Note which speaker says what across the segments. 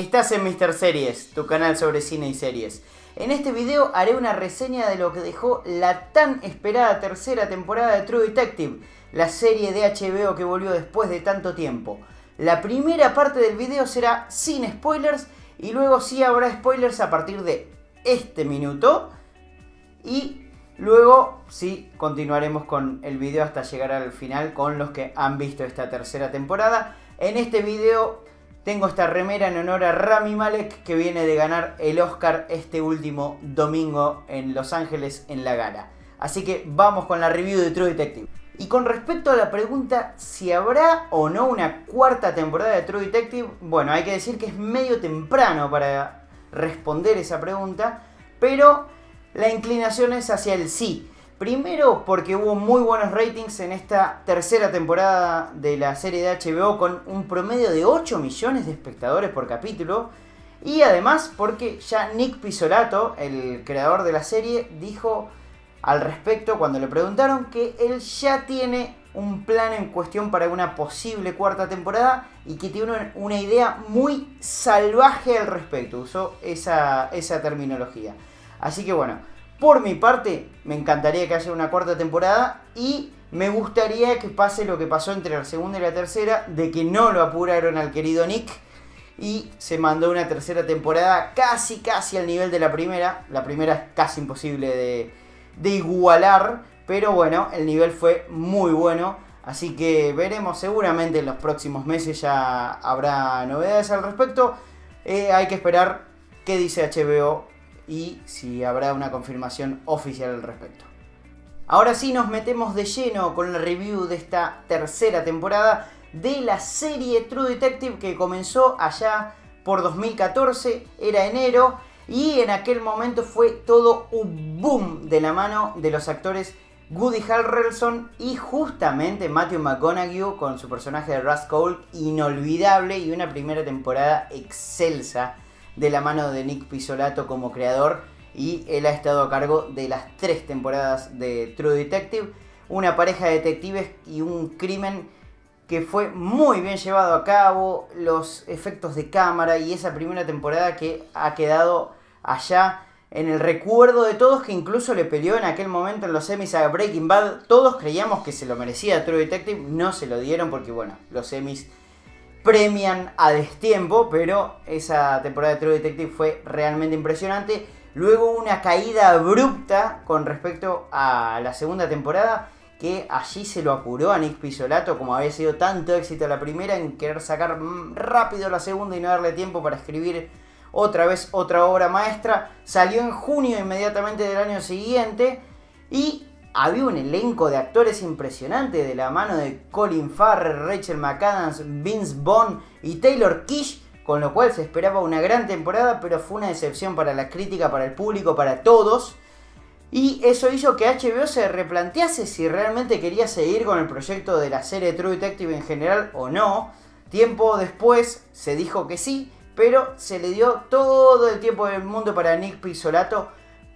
Speaker 1: Estás en Mr. Series, tu canal sobre cine y series. En este video haré una reseña de lo que dejó la tan esperada tercera temporada de True Detective, la serie de HBO que volvió después de tanto tiempo. La primera parte del video será sin spoilers y luego sí habrá spoilers a partir de este minuto. Y luego sí continuaremos con el video hasta llegar al final con los que han visto esta tercera temporada. En este video tengo esta remera en honor a Rami Malek, que viene de ganar el Oscar este último domingo en Los Ángeles en la gala. Así que vamos con la review de True Detective. Y con respecto a la pregunta si habrá o no una cuarta temporada de True Detective, bueno, hay que decir que es medio temprano para responder esa pregunta, pero la inclinación es hacia el sí. Primero porque hubo muy buenos ratings en esta tercera temporada de la serie de HBO con un promedio de 8 millones de espectadores por capítulo. Y además porque ya Nick Pizzolatto, el creador de la serie, dijo al respecto cuando le preguntaron que él ya tiene un plan en cuestión para una posible cuarta temporada y que tiene una idea muy salvaje al respecto. Usó esa terminología. Así que bueno, por mi parte, me encantaría que haya una cuarta temporada y me gustaría que pase lo que pasó entre la segunda y la tercera, de que no lo apuraron al querido Nick y se mandó una tercera temporada casi al nivel de la primera. La primera es casi imposible de igualar, pero bueno, el nivel fue muy bueno. Así que veremos, seguramente en los próximos meses ya habrá novedades al respecto. Hay que esperar qué dice HBO y si habrá una confirmación oficial al respecto. Ahora sí nos metemos de lleno con la review de esta tercera temporada de la serie True Detective, que comenzó allá por 2014, era enero, y en aquel momento fue todo un boom de la mano de los actores Woody Harrelson y justamente Matthew McConaughey con su personaje de Rust Cole, inolvidable, y una primera temporada excelsa de la mano de Nick Pizzolatto como creador, y él ha estado a cargo de las 3 temporadas de True Detective, una pareja de detectives y un crimen que fue muy bien llevado a cabo, los efectos de cámara y esa primera temporada que ha quedado allá en el recuerdo de todos, que incluso le peleó en aquel momento en los Emmys a Breaking Bad. Todos creíamos que se lo merecía True Detective, no se lo dieron porque bueno, los Emmys premian a destiempo, pero esa temporada de True Detective fue realmente impresionante. Luego una caída abrupta con respecto a la segunda temporada, que allí se lo apuró a Nick Pizzolatto, como había sido tanto éxito la primera, en querer sacar rápido la segunda y no darle tiempo para escribir otra vez otra obra maestra. Salió en junio inmediatamente del año siguiente y había un elenco de actores impresionante de la mano de Colin Farrell, Rachel McAdams, Vince Vaughn y Taylor Kitsch, con lo cual se esperaba una gran temporada, pero fue una decepción para la crítica, para el público, para todos. Y eso hizo que HBO se replantease si realmente quería seguir con el proyecto de la serie True Detective en general o no. Tiempo después se dijo que sí, pero se le dio todo el tiempo del mundo para Nick Pizzolatto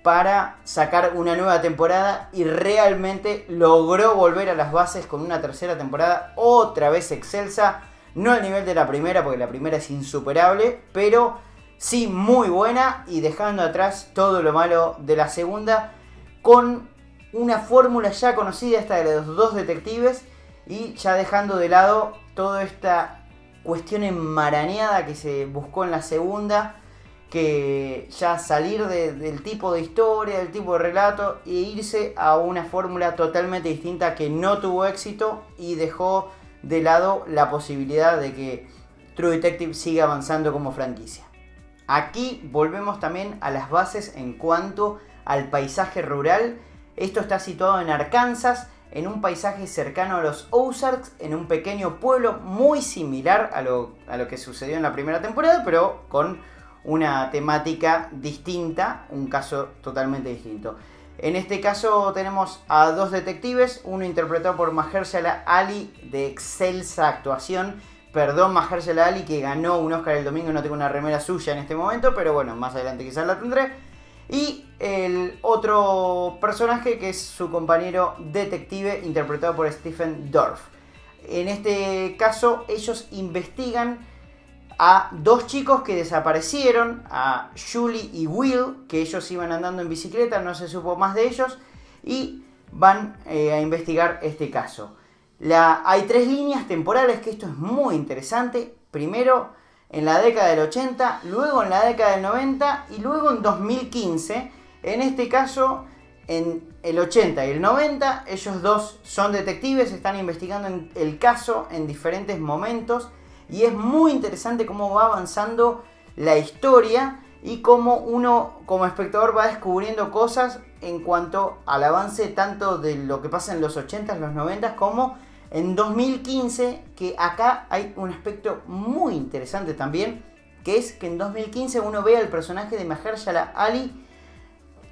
Speaker 1: para sacar una nueva temporada, y realmente logró volver a las bases con una tercera temporada otra vez excelsa, no al nivel de la primera porque la primera es insuperable, pero sí muy buena, y dejando atrás todo lo malo de la segunda, con una fórmula ya conocida, esta de los dos detectives, y ya dejando de lado toda esta cuestión enmarañada que se buscó en la segunda, que ya salir del tipo de historia, del tipo de relato, e irse a una fórmula totalmente distinta que no tuvo éxito y dejó de lado la posibilidad de que True Detective siga avanzando como franquicia. Aquí volvemos también a las bases en cuanto al paisaje rural. Esto está situado en Arkansas, en un paisaje cercano a los Ozarks, en un pequeño pueblo muy similar a lo que sucedió en la primera temporada, pero con una temática distinta, un caso totalmente distinto. En este caso tenemos a dos detectives, uno interpretado por Mahershala Ali, de excelsa actuación. Perdón, Mahershala Ali, que ganó un Oscar el domingo, no tengo una remera suya en este momento, pero bueno, más adelante quizás la tendré. Y el otro personaje, que es su compañero detective, interpretado por Stephen Dorff. En este caso ellos investigan a dos chicos que desaparecieron, a Julie y Will, que ellos iban andando en bicicleta, no se supo más de ellos, y van a investigar este caso. Hay 3 líneas temporales, que esto es muy interesante. Primero en la década del 80, luego en la década del 90 y luego en 2015. En este caso, en el 80 y el 90, ellos dos son detectives, están investigando el caso en diferentes momentos. Y es muy interesante cómo va avanzando la historia y cómo uno como espectador va descubriendo cosas en cuanto al avance tanto de lo que pasa en los 80s, los 90s, como en 2015, que acá hay un aspecto muy interesante también, que es que en 2015 uno ve al personaje de Mahershala Ali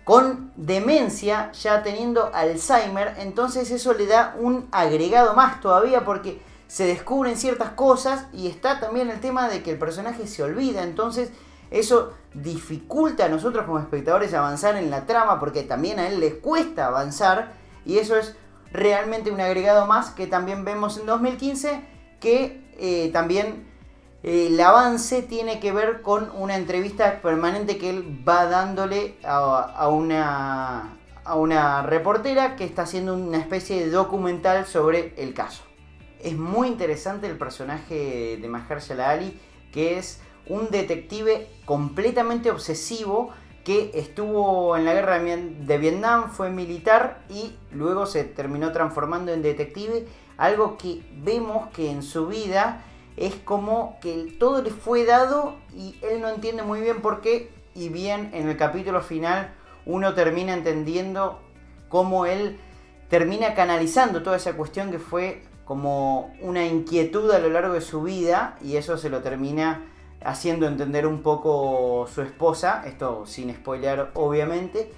Speaker 1: con demencia, ya teniendo Alzheimer. Entonces eso le da un agregado más todavía, porque se descubren ciertas cosas y está también el tema de que el personaje se olvida. Entonces eso dificulta a nosotros como espectadores avanzar en la trama, porque también a él le cuesta avanzar, y eso es realmente un agregado más que también vemos en 2015, que también el avance tiene que ver con una entrevista permanente que él va dándole a una reportera que está haciendo una especie de documental sobre el caso. Es muy interesante el personaje de Mahershala Ali, que es un detective completamente obsesivo que estuvo en la guerra de Vietnam, fue militar y luego se terminó transformando en detective. Algo que vemos que en su vida es como que todo le fue dado y él no entiende muy bien por qué. Y bien, en el capítulo final uno termina entendiendo cómo él termina canalizando toda esa cuestión que fue como una inquietud a lo largo de su vida, y eso se lo termina haciendo entender un poco su esposa, esto sin spoilear obviamente.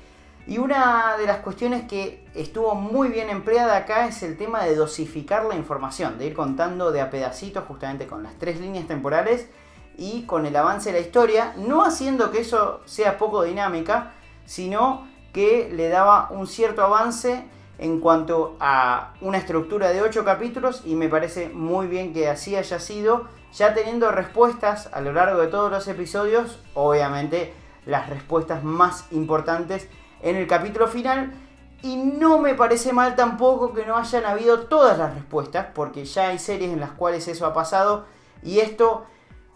Speaker 1: Y una de las cuestiones que estuvo muy bien empleada acá es el tema de dosificar la información, de ir contando de a pedacitos justamente con las 3 líneas temporales y con el avance de la historia, no haciendo que eso sea poco dinámica, sino que le daba un cierto avance en cuanto a una estructura de 8 capítulos, y me parece muy bien que así haya sido, ya teniendo respuestas a lo largo de todos los episodios, obviamente las respuestas más importantes en el capítulo final. Y no me parece mal tampoco que no hayan habido todas las respuestas, porque ya hay series en las cuales eso ha pasado, y esto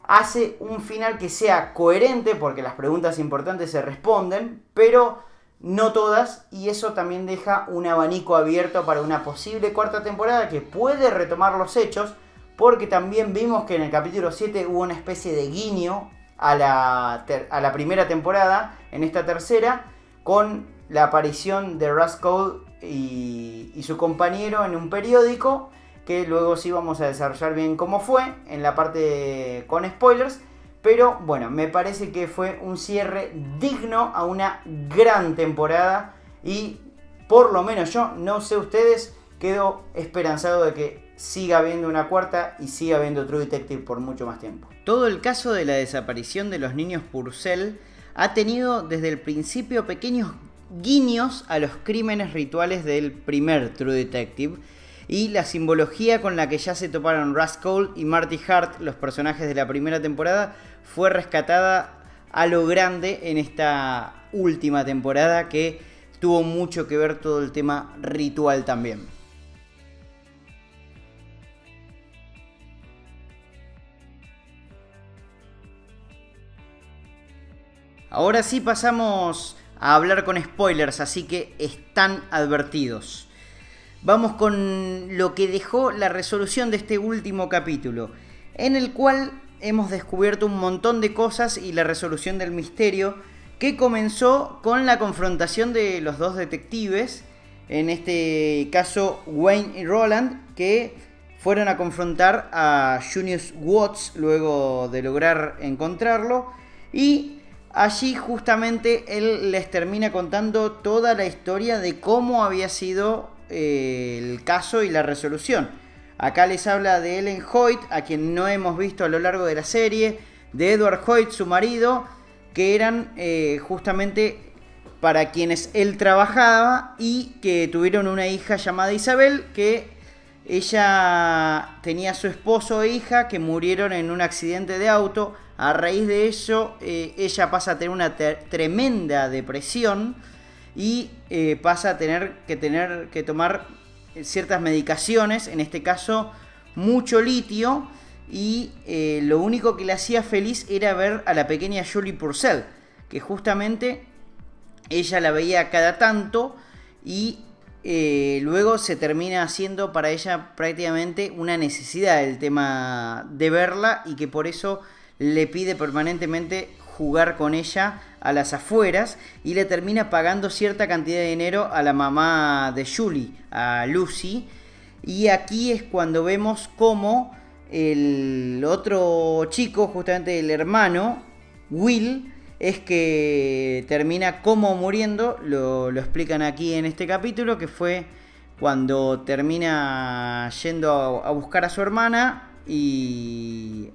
Speaker 1: hace un final que sea coherente, porque las preguntas importantes se responden, pero no todas, y eso también deja un abanico abierto para una posible 4ª temporada que puede retomar los hechos, porque también vimos que en el capítulo 7 hubo una especie de guiño a la primera temporada, en esta tercera, con la aparición de Roscoe y su compañero en un periódico, que luego sí vamos a desarrollar bien cómo fue en la parte con spoilers. Pero bueno, me parece que fue un cierre digno a una gran temporada, y por lo menos yo, no sé ustedes, quedo esperanzado de que siga habiendo una 4ª y siga habiendo True Detective por mucho más tiempo. Todo el caso de la desaparición de los niños Purcell ha tenido desde el principio pequeños guiños a los crímenes rituales del primer True Detective, y la simbología con la que ya se toparon Roscoe y Marty Hart, los personajes de la primera temporada, fue rescatada a lo grande en esta última temporada, que tuvo mucho que ver todo el tema ritual también. Ahora sí pasamos a hablar con spoilers, así que están advertidos. Vamos con lo que dejó la resolución de este último capítulo, en el cual hemos descubierto un montón de cosas y la resolución del misterio, que comenzó con la confrontación de los dos detectives, en este caso Wayne y Roland, que fueron a confrontar a Junius Watts luego de lograr encontrarlo, y allí justamente él les termina contando toda la historia de cómo había sido el caso y la resolución. Acá les habla de Ellen Hoyt, a quien no hemos visto a lo largo de la serie, de Edward Hoyt, su marido, que eran justamente para quienes él trabajaba, y que tuvieron una hija llamada Isabel, que ella tenía a su esposo e hija que murieron en un accidente de auto. A raíz de eso, ella pasa a tener una tremenda depresión y pasa a tener que tomar ciertas medicaciones, en este caso mucho litio, y lo único que le hacía feliz era ver a la pequeña Julie Purcell, que justamente ella la veía cada tanto y luego se termina haciendo para ella prácticamente una necesidad el tema de verla, y que por eso le pide permanentemente jugar con ella a las afueras, y le termina pagando cierta cantidad de dinero a la mamá de Julie, a Lucy. Y aquí es cuando vemos cómo el otro chico, justamente el hermano, Will, es que termina como muriendo. Lo explican aquí en este capítulo, que fue cuando termina yendo a buscar a su hermana, y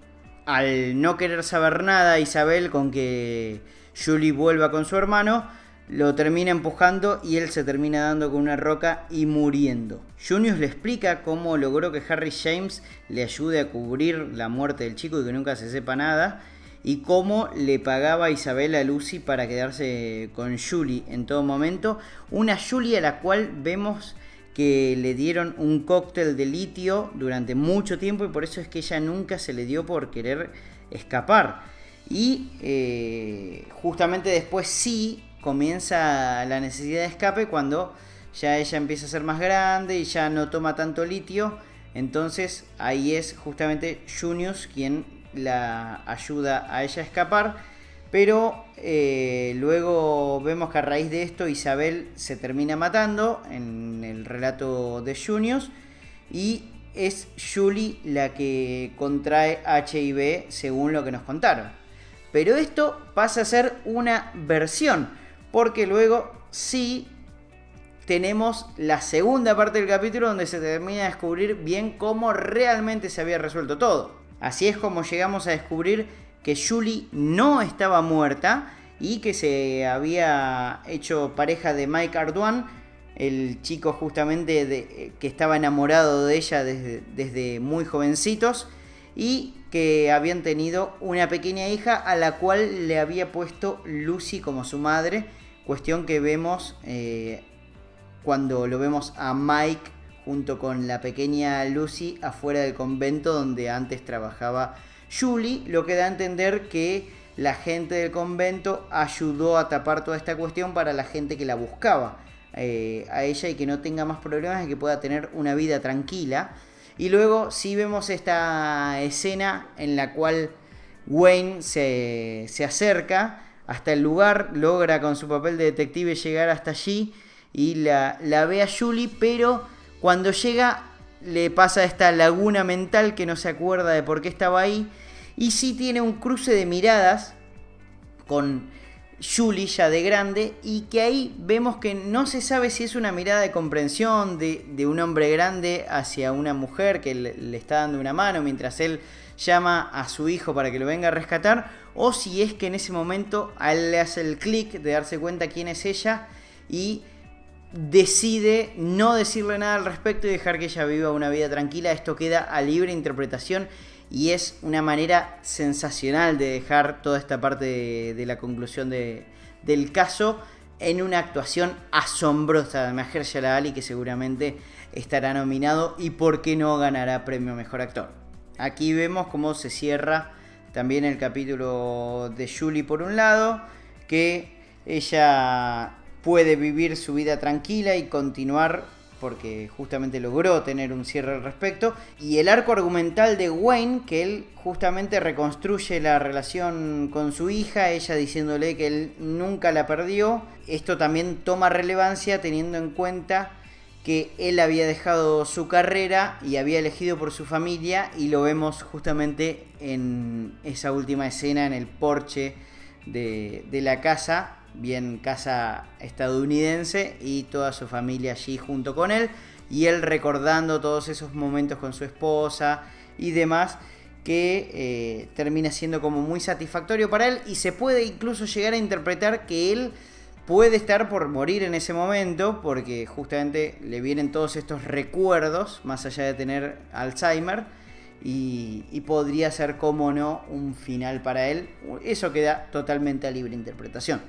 Speaker 1: al no querer saber nada Isabel con que Julie vuelva con su hermano, lo termina empujando y él se termina dando con una roca y muriendo. Junius le explica cómo logró que Harry James le ayude a cubrir la muerte del chico y que nunca se sepa nada, y cómo le pagaba a Isabel a Lucy para quedarse con Julie en todo momento. Una Julie a la cual vemos que le dieron un cóctel de litio durante mucho tiempo, y por eso es que ella nunca se le dio por querer escapar. Y justamente después sí comienza la necesidad de escape cuando ya ella empieza a ser más grande y ya no toma tanto litio. Entonces ahí es justamente Junius quien la ayuda a ella a escapar. Pero luego vemos que a raíz de esto Isabel se termina matando en el relato de Junius, y es Julie la que contrae HIV según lo que nos contaron. Pero esto pasa a ser una versión, porque luego sí tenemos la segunda parte del capítulo donde se termina de descubrir bien cómo realmente se había resuelto todo. Así es como llegamos a descubrir que Julie no estaba muerta y que se había hecho pareja de Mike Arduin, el chico justamente que estaba enamorado de ella desde muy jovencitos, y que habían tenido una pequeña hija a la cual le había puesto Lucy como su madre, cuestión que vemos cuando lo vemos a Mike junto con la pequeña Lucy afuera del convento donde antes trabajaba Julie, lo que da a entender que la gente del convento ayudó a tapar toda esta cuestión para la gente que la buscaba a ella, y que no tenga más problemas y que pueda tener una vida tranquila. Y luego sí vemos esta escena en la cual Wayne se acerca hasta el lugar, logra con su papel de detective llegar hasta allí y la ve a Julie, pero cuando llega le pasa esta laguna mental que no se acuerda de por qué estaba ahí, y sí tiene un cruce de miradas con Julie ya de grande, y que ahí vemos que no se sabe si es una mirada de comprensión de un hombre grande hacia una mujer que le está dando una mano mientras él llama a su hijo para que lo venga a rescatar, o si es que en ese momento a él le hace el clic de darse cuenta quién es ella y decide no decirle nada al respecto y dejar que ella viva una vida tranquila. Esto queda a libre interpretación y es una manera sensacional de dejar toda esta parte de la conclusión del caso en una actuación asombrosa de Mahershala Ali, que seguramente estará nominado y por qué no ganará premio Mejor Actor. Aquí vemos cómo se cierra también el capítulo de Julie por un lado, que ella puede vivir su vida tranquila y continuar porque justamente logró tener un cierre al respecto, y el arco argumental de Wayne, que él justamente reconstruye la relación con su hija, ella diciéndole que él nunca la perdió. Esto también toma relevancia teniendo en cuenta que él había dejado su carrera y había elegido por su familia, y lo vemos justamente en esa última escena en el porche de la casa, bien casa estadounidense, y toda su familia allí junto con él, y él recordando todos esos momentos con su esposa y demás, que termina siendo como muy satisfactorio para él, y se puede incluso llegar a interpretar que él puede estar por morir en ese momento porque justamente le vienen todos estos recuerdos, más allá de tener Alzheimer, y podría ser, como no, un final para él. Eso queda totalmente a libre interpretación.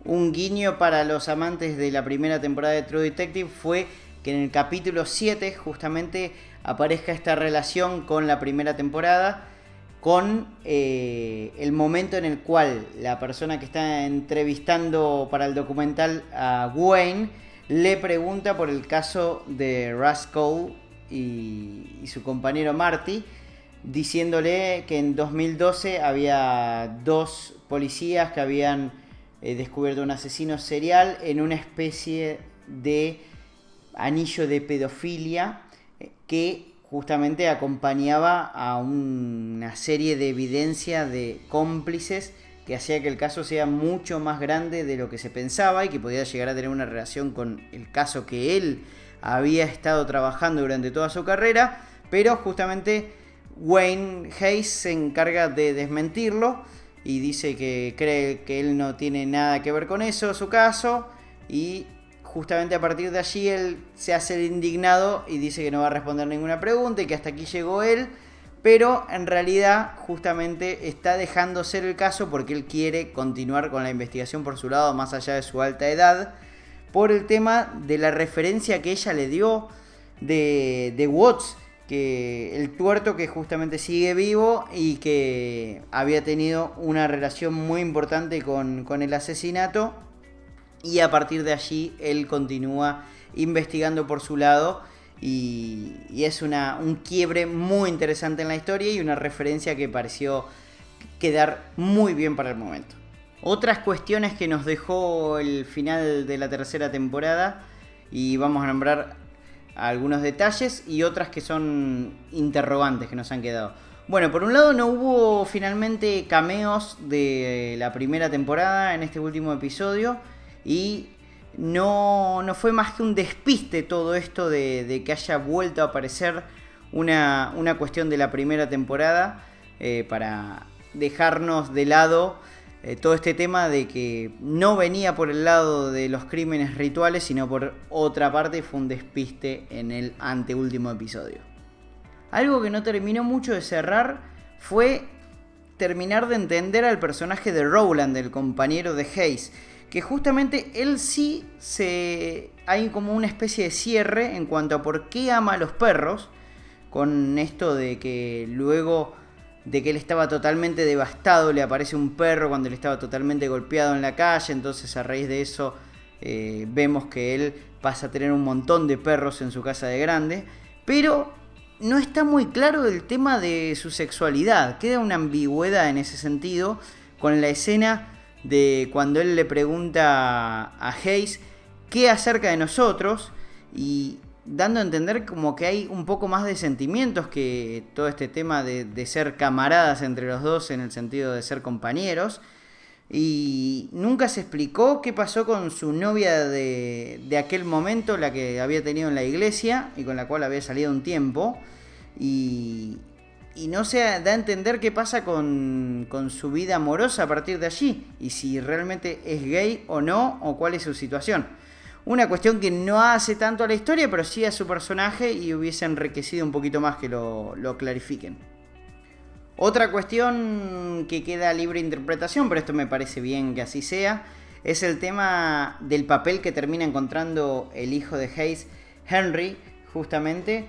Speaker 1: Un guiño para los amantes de la primera temporada de True Detective fue que en el capítulo 7 justamente aparezca esta relación con la primera temporada, con el momento en el cual la persona que está entrevistando para el documental a Wayne le pregunta por el caso de Russ Cole y su compañero Marty, diciéndole que en 2012 había 2 policías que habían descubierto un asesino serial en una especie de anillo de pedofilia que justamente acompañaba a una serie de evidencia de cómplices que hacía que el caso sea mucho más grande de lo que se pensaba y que podía llegar a tener una relación con el caso que él había estado trabajando durante toda su carrera, pero justamente Wayne Hayes se encarga de desmentirlo y dice que cree que él no tiene nada que ver con eso, su caso, y justamente a partir de allí él se hace el indignado y dice que no va a responder ninguna pregunta y que hasta aquí llegó él, pero en realidad justamente está dejando ser el caso porque él quiere continuar con la investigación por su lado, más allá de su alta edad, por el tema de la referencia que ella le dio de Watts, que el tuerto que justamente sigue vivo y que había tenido una relación muy importante con el asesinato, y a partir de allí él continúa investigando por su lado y es un quiebre muy interesante en la historia y una referencia que pareció quedar muy bien para el momento. Otras cuestiones que nos dejó el final de la tercera temporada, y vamos a nombrar algunos detalles y otras que son interrogantes que nos han quedado. Bueno, por un lado no hubo finalmente cameos de la primera temporada en este último episodio y no fue más que un despiste todo esto de que haya vuelto a aparecer una cuestión de la primera temporada para dejarnos de lado todo este tema de que no venía por el lado de los crímenes rituales, sino por otra parte. Fue un despiste en el anteúltimo episodio. Algo que no terminó mucho de cerrar fue terminar de entender al personaje de Rowland, el compañero de Hayes, que justamente él sí hay como una especie de cierre en cuanto a por qué ama a los perros, con esto de que luego de que él estaba totalmente devastado, le aparece un perro cuando él estaba totalmente golpeado en la calle. Entonces a raíz de eso vemos que él pasa a tener un montón de perros en su casa de grande, pero no está muy claro el tema de su sexualidad. Queda una ambigüedad en ese sentido con la escena de cuando él le pregunta a Hayes qué acerca de nosotros, y dando a entender como que hay un poco más de sentimientos que todo este tema de ser camaradas entre los dos, en el sentido de ser compañeros. Y nunca se explicó qué pasó con su novia de aquel momento, la que había tenido en la iglesia y con la cual había salido un tiempo, y no se da a entender qué pasa con su vida amorosa a partir de allí, y si realmente es gay o no, o cuál es su situación. Una cuestión que no hace tanto a la historia, pero sí a su personaje, y hubiese enriquecido un poquito más que lo clarifiquen. Otra cuestión que queda a libre interpretación, pero esto me parece bien que así sea, es el tema del papel que termina encontrando el hijo de Hayes, Henry, justamente,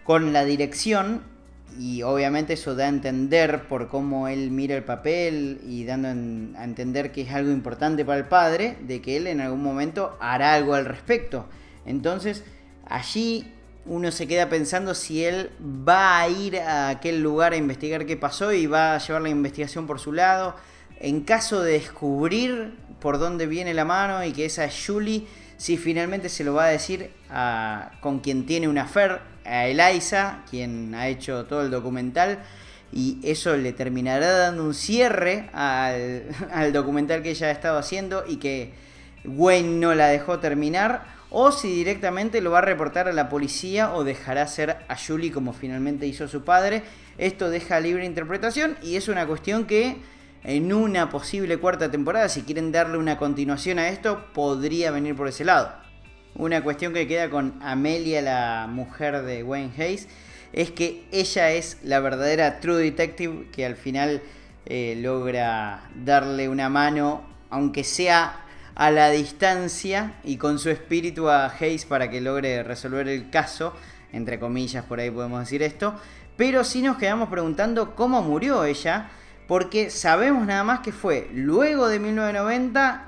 Speaker 1: con la dirección. Y obviamente eso da a entender por cómo él mira el papel y dando a entender que es algo importante para el padre, de que él en algún momento hará algo al respecto. Entonces allí uno se queda pensando si él va a ir a aquel lugar a investigar qué pasó y va a llevar la investigación por su lado. En caso de descubrir por dónde viene la mano y que esa es Julie, si finalmente se lo va a decir con quien tiene una affair, a Eliza, quien ha hecho todo el documental, y eso le terminará dando un cierre al documental que ella ha estado haciendo y que Wayne no la dejó terminar, o si directamente lo va a reportar a la policía o dejará ser a Julie como finalmente hizo su padre. Esto deja libre interpretación y es una cuestión que en una posible cuarta temporada. Si quieren darle una continuación a esto, podría venir por ese lado. Una cuestión que queda con Amelia, la mujer de Wayne Hayes, es que ella es la verdadera True Detective, que al final logra darle una mano, aunque sea a la distancia, y con su espíritu a Hayes para que logre resolver el caso, entre comillas, por ahí podemos decir esto. Pero sí nos quedamos preguntando cómo murió ella, porque sabemos nada más que fue luego de 1990,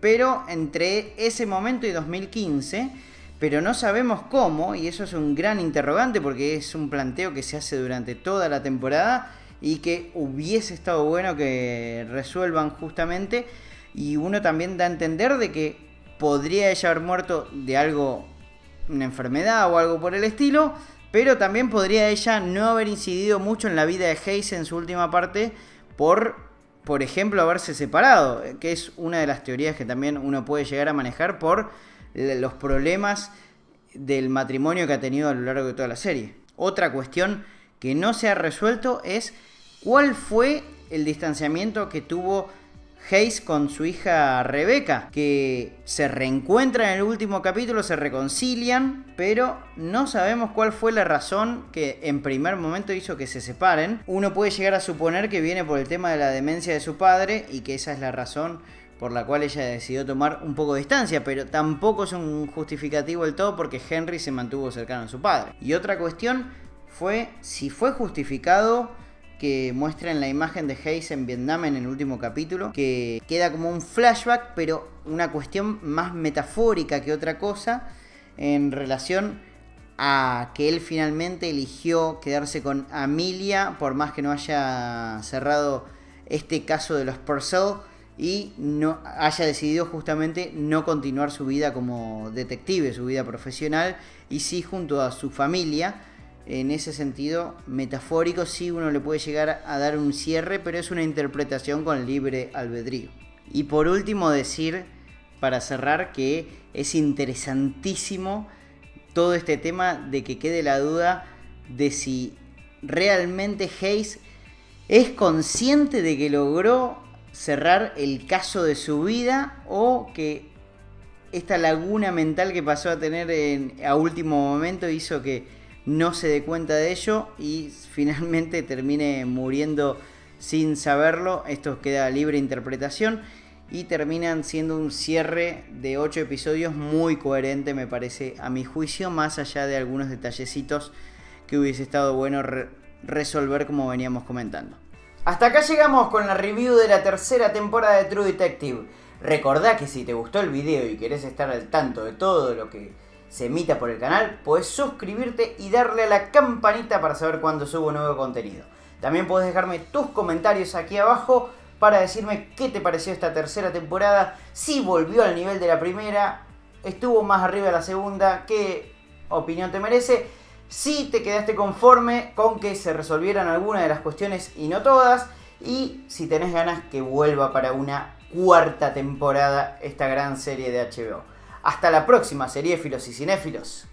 Speaker 1: pero entre ese momento y 2015, pero no sabemos cómo, y eso es un gran interrogante porque es un planteo que se hace durante toda la temporada y que hubiese estado bueno que resuelvan justamente. Y uno también da a entender de que podría ella haber muerto de algo, una enfermedad o algo por el estilo, pero también podría ella no haber incidido mucho en la vida de Hayes en su última parte por ejemplo, haberse separado, que es una de las teorías que también uno puede llegar a manejar por los problemas del matrimonio que ha tenido a lo largo de toda la serie. Otra cuestión que no se ha resuelto es cuál fue el distanciamiento que tuvo Hayes con su hija Rebecca, que se reencuentran en el último capítulo, se reconcilian, pero no sabemos cuál fue la razón que en primer momento hizo que se separen. Uno puede llegar a suponer que viene por el tema de la demencia de su padre y que esa es la razón por la cual ella decidió tomar un poco de distancia, pero tampoco es un justificativo del todo porque Henry se mantuvo cercano a su padre. Y otra cuestión fue si fue justificado que muestran la imagen de Hayes en Vietnam en el último capítulo, que queda como un flashback, pero una cuestión más metafórica que otra cosa, en relación a que él finalmente eligió quedarse con Amelia, por más que no haya cerrado este caso de los Purcell, y no haya decidido justamente no continuar su vida como detective, su vida profesional, y sí junto a su familia. En ese sentido metafórico sí uno le puede llegar a dar un cierre, pero es una interpretación con libre albedrío. Y por último decir, para cerrar, que es interesantísimo todo este tema de que quede la duda de si realmente Hayes es consciente de que logró cerrar el caso de su vida, o que esta laguna mental que pasó a tener a último momento hizo que no se dé cuenta de ello y finalmente termine muriendo sin saberlo. Esto queda a libre interpretación y terminan siendo un cierre de 8 episodios muy coherente, me parece, a mi juicio, más allá de algunos detallecitos que hubiese estado bueno resolver, como veníamos comentando. Hasta acá llegamos con la review de la tercera temporada de True Detective. Recordá que si te gustó el video y querés estar al tanto de todo lo que se emita por el canal, podés suscribirte y darle a la campanita para saber cuando subo nuevo contenido. También podés dejarme tus comentarios aquí abajo para decirme qué te pareció esta tercera temporada, si volvió al nivel de la primera, estuvo más arriba de la segunda, qué opinión te merece, si te quedaste conforme con que se resolvieran algunas de las cuestiones y no todas, y si tenés ganas que vuelva para una cuarta temporada esta gran serie de HBO. Hasta la próxima, seriéfilos y cinéfilos.